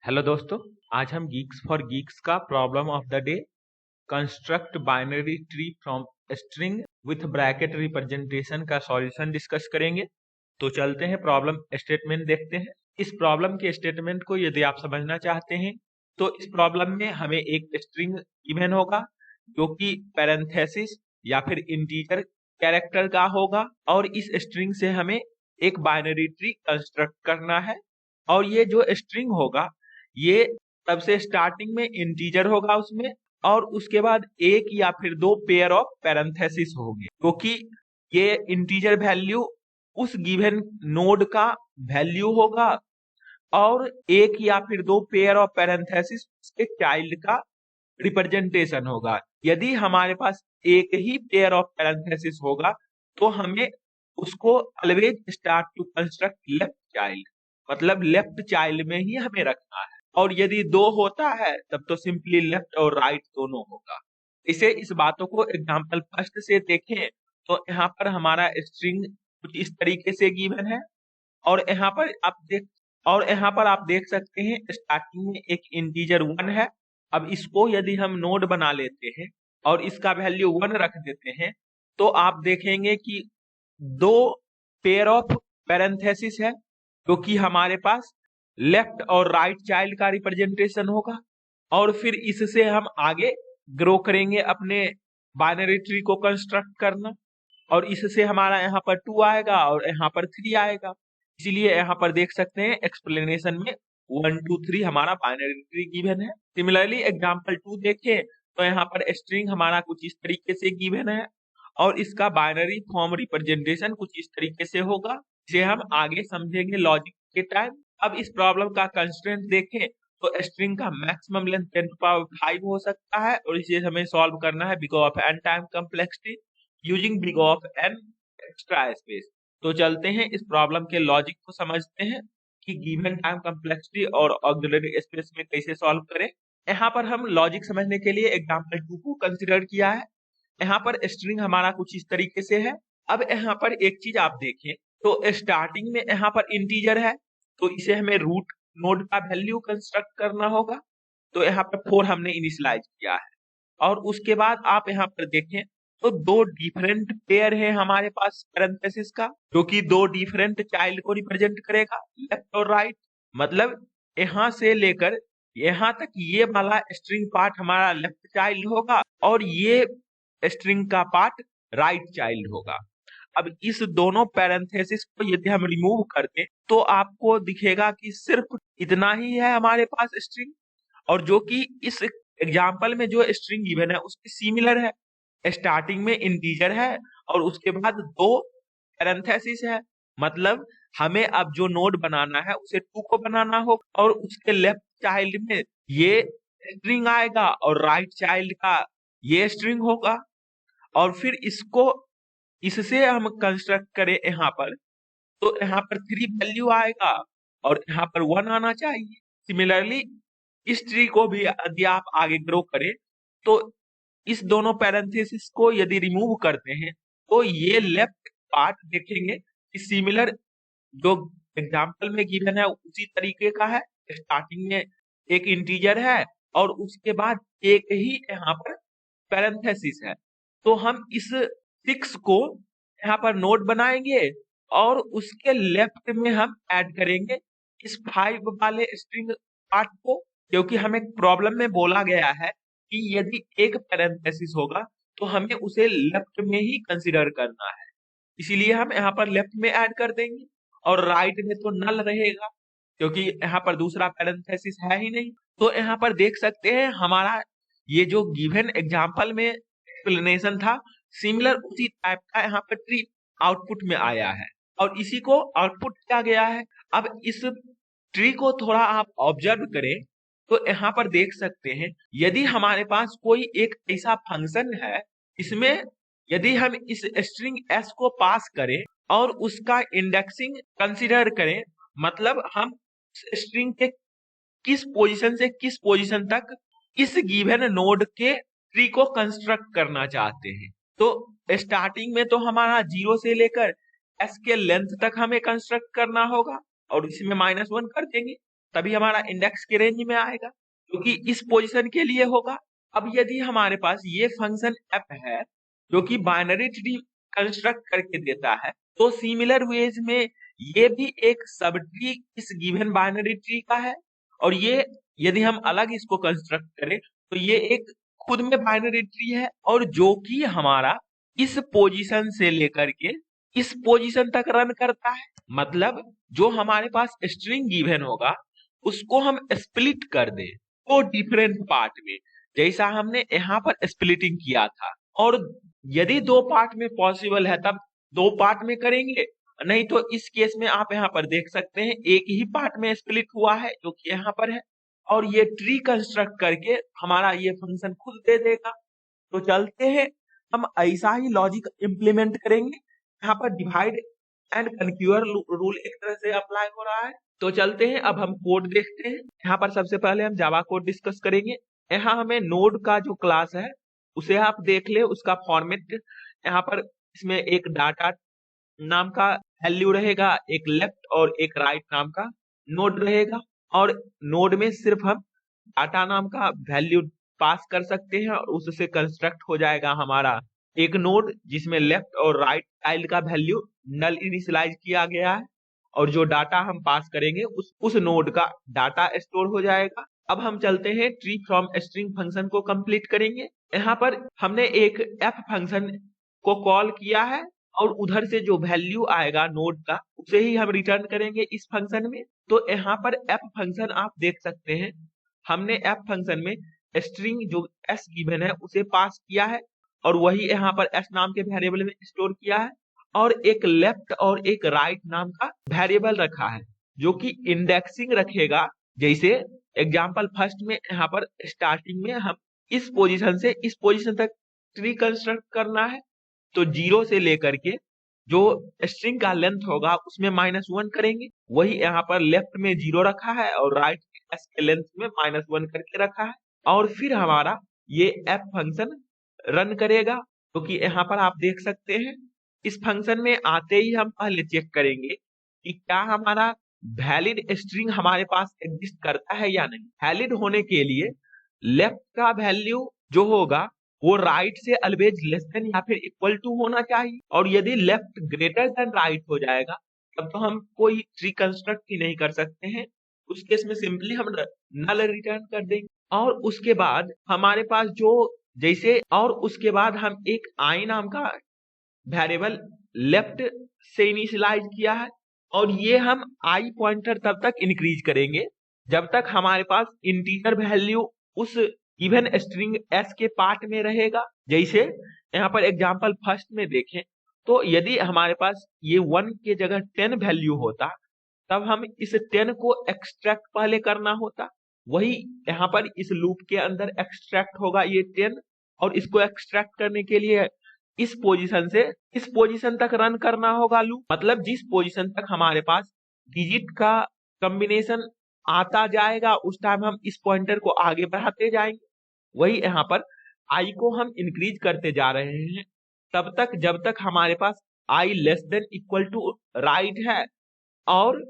Hello दोस्तों, आज हम गीक्स फॉर गीक्स का problem of the day construct binary tree from string with bracket representation का solution discuss करेंगे। तो चलते हैं प्रॉब्लम स्टेटमेंट देखते हैं। इस प्रॉब्लम के स्टेटमेंट को यदि आप समझना चाहते हैं तो इस प्रॉब्लम में हमें एक स्ट्रिंग गिवन होगा जो कि पैरेंथेसिस या फिर इंटीजर कैरेक्टर का होगा और इस स्ट्रिंग से हमें एक बाइनरी ट्री कंस्ट्रक्ट करना है। और ये जो स्ट्रिंग होगा ये सबसे स्टार्टिंग में इंटीजर होगा उसमें, और उसके बाद एक या फिर दो पेयर ऑफ पैरेंथेसिस होंगे क्योंकि ये इंटीजर वैल्यू उस गिवन नोड का वैल्यू होगा और एक या फिर दो पेयर ऑफ पैरेंथेसिस उसके चाइल्ड का रिप्रेजेंटेशन होगा। यदि हमारे पास एक ही पेयर ऑफ पैरेंथेसिस होगा तो हमें उसको always start to construct left child, मतलब लेफ्ट चाइल्ड में ही हमें रखना है। और यदि दो होता है तब तो सिंपली लेफ्ट और राइट दोनों होगा। इसे इस बातों को एग्जांपल फर्स्ट से देखें तो यहाँ पर हमारा स्ट्रिंग कुछ इस तरीके से गिवन है और यहाँ पर आप देख सकते हैं स्टार्टिंग में एक इंटीजर 1 है। अब इसको यदि हम नोड बना लेते हैं और इसका वैल्यू 1 रख देते हैं तो आप देखेंगे कि दो पेयर ऑफ पैरेंथेसिस है जो कि हमारे पास लेफ्ट और राइट चाइल्ड का रिप्रेजेंटेशन होगा और फिर इससे हम आगे ग्रो करेंगे अपने बाइनरी ट्री को कंस्ट्रक्ट करना। और इससे हमारा यहाँ पर 2 आएगा और यहाँ पर 3 आएगा। इसीलिए यहाँ पर देख सकते हैं एक्सप्लेनेशन में 1 2 3 हमारा बाइनरी ट्री गिवन है। सिमिलरली एग्जांपल 2 देखें तो यहाँ पर स्ट्रिंग हमारा कुछ इस तरीके से गिवन है और इसका बाइनरी फॉर्म रिप्रेजेंटेशन कुछ इस तरीके से होगा, जिसे हम आगे समझेंगे लॉजिक के टाइम। अब इस प्रॉब्लम का कंस्ट्रेंट देखें तो स्ट्रिंग का मैक्सिमम लेंथ 10 to power 5 हो सकता है और इसे हमें सॉल्व करना है because of n time complexity using big of n extra space. तो चलते हैं इस प्रॉब्लम के लॉजिक को समझते हैं कि गिवन टाइम कम्प्लेक्सिटी और ऑक्सिलरी स्पेस में कैसे सॉल्व करें। यहाँ पर हम लॉजिक समझने के लिए एग्जांपल 2 को कंसीडर किया है। यहाँ पर स्ट्रिंग हमारा कुछ इस तरीके से है। अब यहाँ पर एक चीज आप देखें तो स्टार्टिंग में यहाँ पर इंटीजर है तो इसे हमें रूट नोड का वैल्यू कंस्ट्रक्ट करना होगा। तो यहाँ पर 4 हमने इनिशियलाइज किया है और उसके बाद आप यहाँ पर देखें तो दो डिफरेंट पेयर है हमारे पास पैरेंथेसिस का जो कि दो डिफरेंट चाइल्ड को रिप्रेजेंट करेगा लेफ्ट और राइट। मतलब यहाँ से लेकर यहाँ तक ये वाला स्ट्रिंग पार्ट हमारा लेफ्ट चाइल्ड होगा और ये स्ट्रिंग का पार्ट राइट चाइल्ड होगा। अब इस दोनों पैरेंथेसिस को यदि हम रिमूव कर दें तो आपको दिखेगा कि सिर्फ इतना ही है हमारे पास स्ट्रिंग, और जो कि इस एग्जाम्पल में जो स्ट्रिंग गिवन है उसके सिमिलर है। स्टार्टिंग में इंटीजर है और उसके बाद दो पैरेंथेसिस है। मतलब हमें अब जो नोड बनाना है उसे 2 को बनाना होगा और उसके लेफ्ट चाइल्ड में ये स्ट्रिंग आएगा और राइट चाइल्ड का ये स्ट्रिंग होगा और फिर इसको इससे हम कंस्ट्रक्ट करें यहाँ पर तो यहाँ पर 3 वैल्यू आएगा और यहाँ पर 1 आना चाहिए। सिमिलरली इस ट्री को भी यदि आप आगे ग्रो करें तो इस दोनों पैरेंथेसिस को यदि रिमूव करते हैं तो ये लेफ्ट पार्ट देखेंगे कि सिमिलर जो एग्जांपल में गिवन है उसी तरीके का है। स्टार्टिंग में एक इंटीजर है और उसके बाद एक ही यहाँ पर पैरेंथेसिस है। तो हम इस 6 को यहाँ पर नोड बनाएंगे और उसके लेफ्ट में हम ऐड करेंगे इस 5 वाले स्ट्रिंग पार्ट को, क्योंकि हमें प्रॉब्लम में बोला गया है कि यदि एक पैरेंथेसिस होगा तो हमें उसे लेफ्ट में ही कंसीडर करना है। इसीलिए हम यहाँ पर लेफ्ट में ऐड कर देंगे और राइट में तो नल रहेगा क्योंकि यहाँ पर दूसरा पैरेंथेसिस है ही नहीं। तो यहाँ पर देख सकते हैं हमारा ये जो गिवन एग्जांपल में एक्सप्लेनेशन था सिमिलर उसी टाइप का यहाँ पर ट्री आउटपुट में आया है और इसी को आउटपुट किया गया है। अब इस ट्री को थोड़ा आप ऑब्जर्व करें तो यहाँ पर देख सकते हैं यदि हमारे पास कोई एक ऐसा फंक्शन है इसमें यदि हम इस स्ट्रिंग s को पास करें और उसका इंडेक्सिंग कंसीडर करें, मतलब हम स्ट्रिंग के किस पोजीशन से किस पोजीशन तक इस गिवन नोड के ट्री को कंस्ट्रक्ट करना चाहते हैं। तो स्टार्टिंग में तो हमारा 0 से लेकर s के लेंथ तक हमें कंस्ट्रक्ट करना होगा और इसमें -1 कर देंगे तभी हमारा इंडेक्स के रेंज में आएगा, क्योंकि इस पोजीशन के लिए होगा। अब यदि हमारे पास ये फंक्शन एफ है जो कि बाइनरी ट्री कंस्ट्रक्ट करके देता है, तो सिमिलर वेज में ये भी एक सब ट्री इस गिवन बाइनरी ट्री का है, और ये यदि हम अलग इसको कंस्ट्रक्ट करें तो ये एक खुद में बाइनरी ट्री है, और जो कि हमारा इस पोजीशन से लेकर के इस पोजीशन तक रन करता है। मतलब जो हमारे पास स्ट्रिंग गिवन होगा उसको हम स्प्लिट कर दें तो डिफरेंट पार्ट में, जैसा हमने यहाँ पर स्प्लिटिंग किया था। और यदि दो पार्ट में पॉसिबल है तब दो पार्ट में करेंगे, नहीं तो इस केस में आप यहाँ पर देख सकते हैं एक ही पार्ट में स्प्लिट हुआ है जो कि यहाँ पर है, और ये ट्री कंस्ट्रक्ट करके हमारा ये फंक्शन खुद दे देगा। तो चलते हैं, हम ऐसा ही लॉजिक इंप्लीमेंट करेंगे। यहाँ पर डिवाइड एंड कन्क्यूअर रूल एक तरह से अप्लाई हो रहा है। तो चलते हैं, अब हम कोड देखते हैं। यहाँ पर सबसे पहले हम जावा कोड डिस्कस करेंगे। यहाँ हमें नोड का जो क्लास है उसे आप देख ले, उसका फॉर्मेट यहाँ पर इसमें एक डाटा नाम का वैल्यू रहेगा, एक लेफ्ट और एक राइट नाम का नोड रहेगा, और नोड में सिर्फ हम डाटा नाम का वैल्यू पास कर सकते हैं और उससे कंस्ट्रक्ट हो जाएगा हमारा एक नोड जिसमें लेफ्ट और राइट चाइल्ड का वैल्यू नल इनिशियलाइज किया गया है, और जो डाटा हम पास करेंगे उस नोड का डाटा स्टोर हो जाएगा। अब हम चलते हैं ट्री फ्रॉम स्ट्रिंग फंक्शन को कंप्लीट करेंगे। यहाँ पर हमने एक एफ फंक्शन को कॉल किया है और उधर से जो वैल्यू आएगा नोड का उसे ही हम रिटर्न करेंगे इस फंक्शन में। तो यहाँ पर एफ फंक्शन आप देख सकते हैं, हमने एफ फंक्शन में स्ट्रिंग जो एस गिवन है उसे पास किया है और वही यहाँ पर एस नाम के वेरिएबल में स्टोर किया है, और एक लेफ्ट और एक राइट नाम का वेरिएबल रखा है जो कि इंडेक्सिंग रखेगा। जैसे एग्जांपल फर्स्ट में यहाँ पर स्टार्टिंग में हम इस पोजीशन से इस पोजीशन तक ट्री कंस्ट्रक्ट करना है, तो 0 से लेकर के जो स्ट्रिंग का लेंथ होगा उसमें -1 करेंगे। वही यहाँ पर लेफ्ट में 0 रखा है और राइट एस के लेंथ में -1 करके रखा है, और फिर हमारा ये एफ फंक्शन रन करेगा। तो कि यहाँ पर आप देख सकते हैं, इस फंक्शन में आते ही हम पहले चेक करेंगे कि क्या हमारा वैलिड स्ट्रिंग हमारे पास एग्जिस्ट करता है या नहीं। वैलिड होने के लिए लेफ्ट का वैल्यू जो होगा वो राइट से ऑलवेज लेस देन या फिर इक्वल टू होना चाहिए, और यदि लेफ्ट ग्रेटर देन राइट हो जाएगा तब तो हम कोई ट्री कंस्ट्रक्ट ही नहीं कर सकते हैं। उस केस में सिंपली हम नल रिटर्न कर देंगे। और उसके बाद हमारे पास जो जैसे और उसके बाद हम एक आई नाम का वेरिएबल लेफ्ट से इनिशियलाइज किया है, और ये हम आई पॉइंटर तब तक इंक्रीज करेंगे जब तक हमारे पास इंटीजर वैल्यू उस गिवन स्ट्रिंग एस के पार्ट में रहेगा। जैसे यहाँ पर एग्जांपल फर्स्ट में देखें तो यदि हमारे पास ये 1 के जगह 10 वैल्यू होता तब हम इस 10 को एक्सट्रैक्ट पहले करना होता, वही यहाँ पर इस लूप के अंदर एक्सट्रैक्ट होगा ये 10, और इसको एक्सट्रैक्ट करने के लिए इस पोजीशन से इस पोजीशन तक रन करना होगा लूप। मतलब जिस पोजीशन तक हमारे पास डिजिट का कॉम्बिनेशन आता जाएगा उस टाइम हम इस पॉइंटर को आगे बढ़ाते जाएंगे। वही यहाँ पर आई को हम इंक्रीज करते जा रहे हैं तब तक जब तक हमारे पास i less than equal to right है, और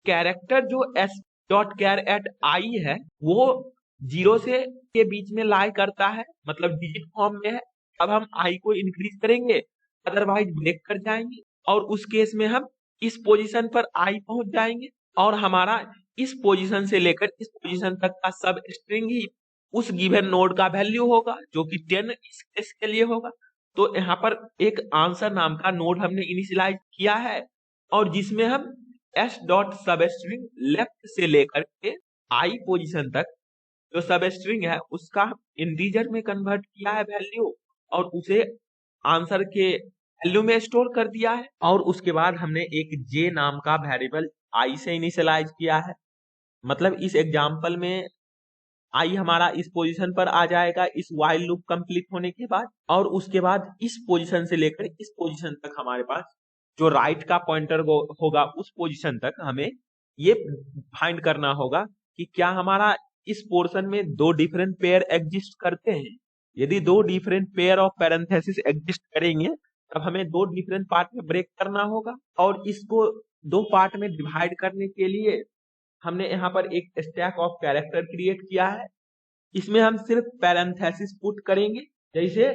कैरेक्टर जो s dot char at i है वो 0 से के बीच में लाई करता है, मतलब डिजिट फॉर्म में है। अब हम आई को इंक्रीज करेंगे, अदरवाइज ब्रेक कर जाएंगे, और उस केस में हम इस पोजीशन पर आई पहुंच जाएंगे, और हमारा इस पोजीशन से लेकर इस पोजीशन तक का सब स्ट्रिंग ही उस गिवन नोड का वैल्यू होगा जो कि 10 इस केस के लिए होगा। तो यहाँ पर एक आंसर नाम का नोड हमने इनिशियलाइज किया है, और जिसमें हम एस डॉट सब स्ट्रिंग लेफ्ट से लेकर के आई पोजीशन तक जो सब स्ट्रिंग है उसका इंटीजर में कन्वर्ट किया है वैल्यू, और उसे आंसर के वैल्यू में स्टोर कर दिया है। और उसके बाद हमने एक जे नाम का वेरिएबल आई से इनिशियलाइज किया है। मतलब इस एग्जांपल में आई हमारा इस पोजीशन पर आ जाएगा इस व्हाइल लूप कंप्लीट होने के बाद, और उसके बाद इस पोजीशन से लेकर इस पोजीशन तक हमारे पास जो राइट का पॉइंटर होगा उस पोजीशन तक हमें ये फाइंड करना होगा कि क्या हमारा इस पोर्शन में दो डिफरेंट पेयर एग्जिस्ट करते हैं। यदि दो different pair of parenthesis exist करेंगे तब हमें दो डिफरेंट पार्ट में ब्रेक करना होगा, और इसको दो पार्ट में डिवाइड करने के लिए हमने यहाँ पर एक स्टैक ऑफ कैरेक्टर क्रिएट किया है। इसमें हम सिर्फ पैरेंथेसिस पुट करेंगे। जैसे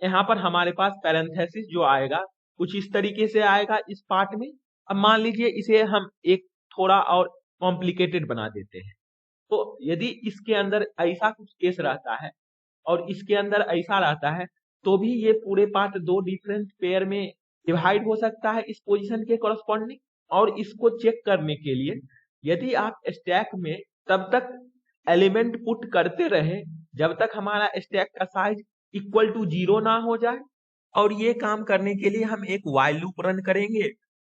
यहाँ पर हमारे पास पैरेंथेसिस जो आएगा कुछ इस तरीके से आएगा इस पार्ट में। अब मान लीजिए इसे हम एक थोड़ा और कॉम्प्लिकेटेड बना देते हैं। तो यदि इसके अंदर ऐसा कुछ केस रहता है और इसके अंदर ऐसा रहता है तो भी ये पूरे पार्ट दो डिफरेंट पेयर में डिवाइड हो सकता है इस पोजीशन के कॉरस्पॉन्डिंग। और इसको चेक करने के लिए यदि आप स्टैक में तब तक एलिमेंट पुट करते रहे जब तक हमारा स्टैक का साइज इक्वल टू 0 ना हो जाए। और ये काम करने के लिए हम एक व्हाइल लूप रन करेंगे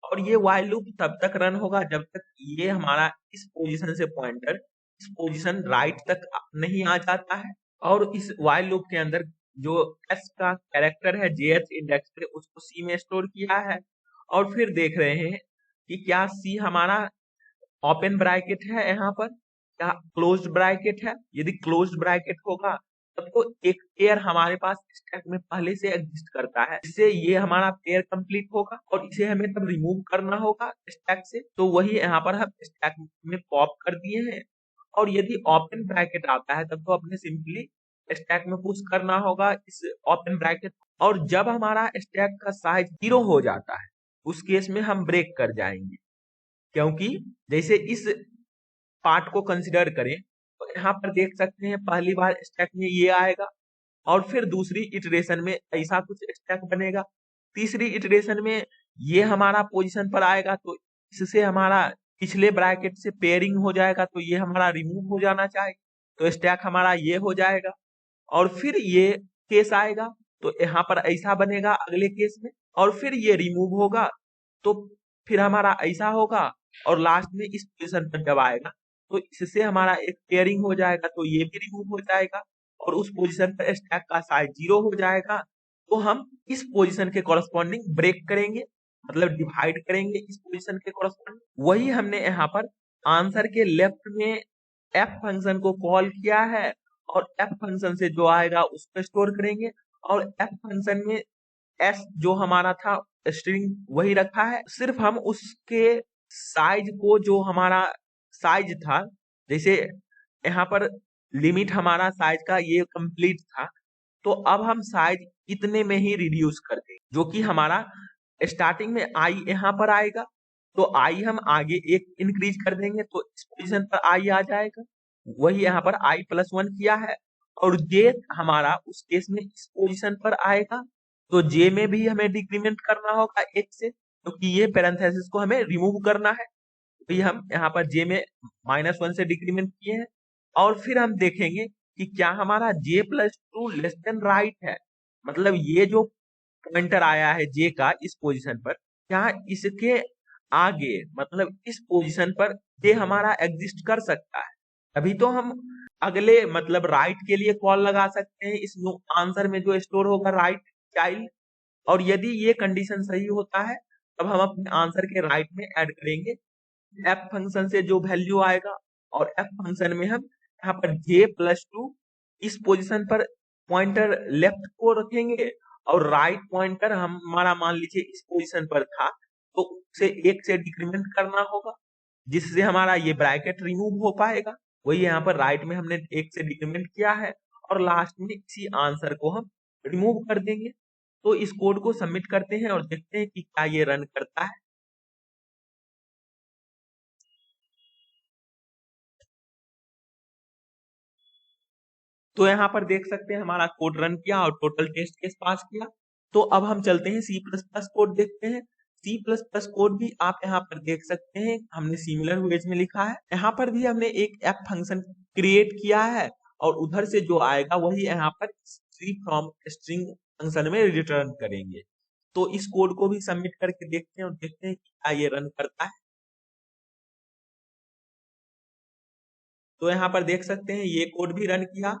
और ये व्हाइल लूप तब तक रन होगा जब तक ये हमारा इस पोजीशन से पॉइंटर इस पोजीशन राइट तक नहीं आ जाता है। और इस व्हाइल लूप के अंदर जो एस का कैरेक्टर है जेएच इंडेक्स पे उसको सी में स्टोर किया है और फिर देख रहे हैं कि क्या सी हमारा ओपन ब्रैकेट है यहाँ पर क्या क्लोज्ड ब्रैकेट है। यदि क्लोज्ड ब्रैकेट होगा तब तो एक पेयर हमारे पास स्टैक में पहले से एग्जिस्ट करता है जिससे ये हमारा पेयर कंप्लीट होगा और इसे हमें तब रिमूव करना होगा स्टैक से। तो वही यहाँ पर हम स्टैक में पॉप कर दिए हैं। और यदि ओपन ब्रैकेट आता है तब तो अपने सिंपली स्टैक में पुश करना होगा इस ओपन ब्रैकेट। और जब हमारा स्टैक का साइज 0 हो जाता है उस केस में हम ब्रेक कर जाएंगे। क्योंकि जैसे इस पार्ट को कंसिडर करें तो यहाँ पर देख सकते हैं पहली बार स्टैक में ये आएगा और फिर दूसरी इटरेशन में ऐसा कुछ स्टैक बनेगा। तीसरी इटरेशन में ये हमारा पोजीशन पर आएगा तो इससे हमारा पिछले ब्रैकेट से पेयरिंग हो जाएगा तो ये हमारा रिमूव हो जाना चाहिए तो स्टैक हमारा ये हो जाएगा। और फिर ये केस आएगा तो यहाँ पर ऐसा बनेगा अगले केस में और फिर ये रिमूव होगा तो फिर हमारा ऐसा होगा और लास्ट में इस पोजीशन पर जब आएगा तो इससे हमारा एक पेयरिंग हो जाएगा तो ये भी रिमूव हो जाएगा और उस पोजीशन पर स्टैक का साइज 0 हो जाएगा। तो हम इस पोजीशन के कॉरस्पॉन्डिंग ब्रेक करेंगे मतलब डिवाइड करेंगे इस पोजीशन के कॉरस्पॉन्डिंग। वही हमने यहाँ पर आंसर के लेफ्ट में एफ फंक्शन को कॉल किया है और एफ फंक्शन से जो आएगा उसको स्टोर करेंगे और एफ फंक्शन में एस जो हमारा था स्ट्रिंग वही रखा है। सिर्फ हम उसके साइज को जो हमारा साइज था जैसे यहाँ पर लिमिट हमारा साइज का ये कंप्लीट था तो अब हम साइज इतने में ही रिड्यूस कर देंगे जो कि हमारा स्टार्टिंग में आई यहाँ पर आएगा तो आई हम आगे एक इंक्रीज कर देंगे तो इस पोजीशन पर आई आ जाएगा। वही यहाँ पर i+1 किया है और जे हमारा उस केस में इस पोजीशन पर आएगा तो जे में भी हमें डिक्रीमेंट करना होगा 1 से क्योंकि ये पैरेंथेसिस को हमें रिमूव करना है। तो हम यहाँ पर जे में -1 से डिक्रीमेंट किए हैं और फिर हम देखेंगे कि क्या हमारा j+2 लेस देन राइट है। मतलब ये जो पॉइंटर आया है जे का इस पोजीशन पर क्या इसके आगे मतलब इस पोजीशन पर जे हमारा एग्जिस्ट कर सकता है। अभी तो हम अगले मतलब राइट के लिए कॉल लगा सकते हैं इस आंसर में जो स्टोर होगा राइट चाइल्ड। और यदि ये कंडीशन सही होता है तब हम अपने आंसर के राइट में ऐड करेंगे एफ फंक्शन से जो वैल्यू आएगा और एफ फंक्शन में हम यहाँ पर j+2 इस पोजीशन पर पॉइंटर लेफ्ट को रखेंगे और राइट पॉइंटर हमारा मान लीजिए इस पोजीशन पर था तो उसे 1 से डिक्रीमेंट करना होगा जिससे हमारा ये ब्रैकेट रिमूव हो पाएगा। वही यहाँ पर राइट में हमने 1 से डिक्रीमेंट किया है और लास्ट में इसी आंसर को हम रिमूव कर देंगे। तो इस कोड को सबमिट करते हैं और देखते हैं कि क्या ये रन करता है। तो यहाँ पर देख सकते हैं हमारा कोड रन किया और टोटल टेस्ट केस पास किया। तो अब हम चलते हैं C++ कोड देखते हैं। C++ कोड भी आप यहाँ पर देख सकते हैं हमने सिमिलर वेज में लिखा है। यहाँ पर भी हमने एक एफ फंक्शन क्रिएट किया है और उधर से जो आएगा वही यहाँ पर ट्री फ्रॉम स्ट्रिंग फंक्शन में रिटर्न करेंगे। तो इस कोड को भी सबमिट करके देखते हैं और देखते हैं क्या ये रन करता है। तो यहाँ पर देख सकते हैं ये कोड भी रन किया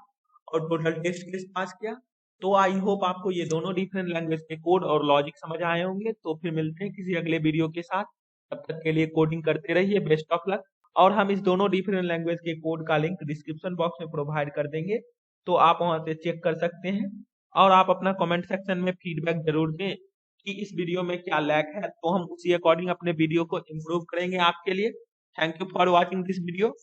और टोटल टेस्ट केस पास किया। तो आई होप आपको ये दोनों डिफरेंट लैंग्वेज के कोड और लॉजिक समझ आए होंगे। तो फिर मिलते हैं किसी अगले वीडियो के साथ। तब तक के लिए कोडिंग करते रहिए। Best of luck. और हम इस दोनों डिफरेंट लैंग्वेज के कोड का लिंक डिस्क्रिप्शन बॉक्स में प्रोवाइड कर देंगे तो आप वहां से चेक कर सकते हैं। और आप अपना कमेंट सेक्शन में फीडबैक जरूर दें कि इस वीडियो में क्या लैग है तो हम उसी अकॉर्डिंग अपने वीडियो को इम्प्रूव करेंगे आपके लिए। Thank you for watching this video.